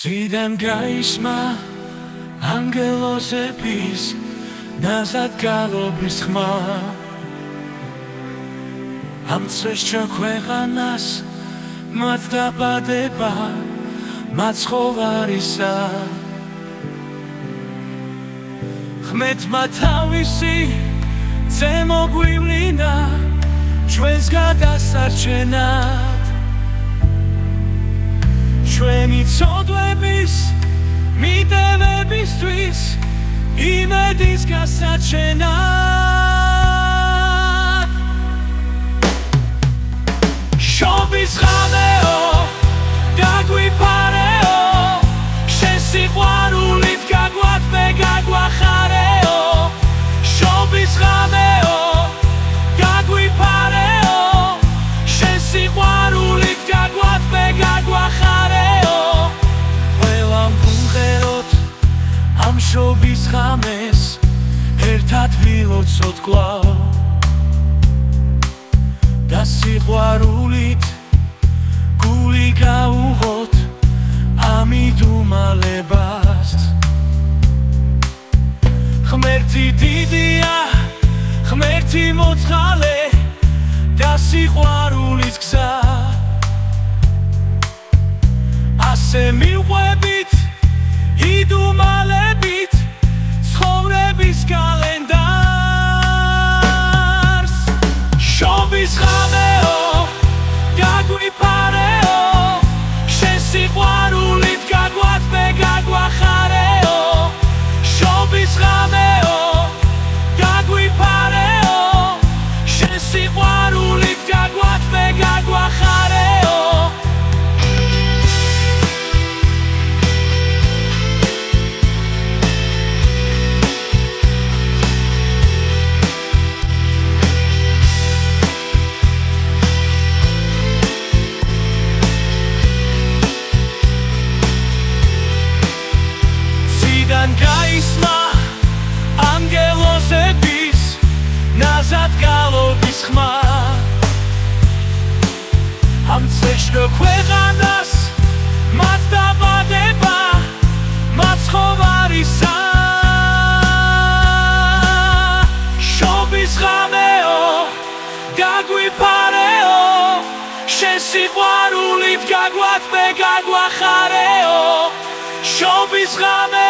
Cidem gaisma, angelos epis, nazad galobis xma. Am წრეშჩა ქვეყანას, მათ დაბადება, მათ ცხოვარისა. ხმეთმა თავისი ზემოგვივლინა, ჩვენს გადასარჩენად. ჩვენი ცოდვების, მიტევებისთვის, იმედის გასაჩენად. შობის ღამეო, დაგვიფარეო, შენ სიყვარულით გაგვათმე, გაგვახარეო. შობის ღამეო, დაგვიფარეო, შენ სიყვარულით გაგვათმე, გაგვახარეო. ყველამ ვუმღეროთ ამ შობის ღამეს, ერთად ვილოცოთ კვლავ და სიყვარულით გული გაუღოთ ამით უმალებას. ღმერთი დიდია, ღმერთი მოწყალე და სიყვარულის გზა. ასე მივყვებით, იდუმალებით ცხოვრების კალენდარს. შობის ღამეო, გაგვიფარეო, შენ სიყვარულით გაგვათმე, გაგვახარეო. შობის ღამეო, გაგვიფარეო, შენ სიყვარულით გაგვათმე, გაგვახარეო. გაისმა, ანგელოზების, ნაზად გალობის ხმა. ამ წრეშჩა ქვეყანას, მათ დაბადება, მათ ცხოვარისა. შობის ღამეო, გაგვიფარეო, შენ სიყვარულით გაგვათმე, გაგვახარეო. შობის ღამეო,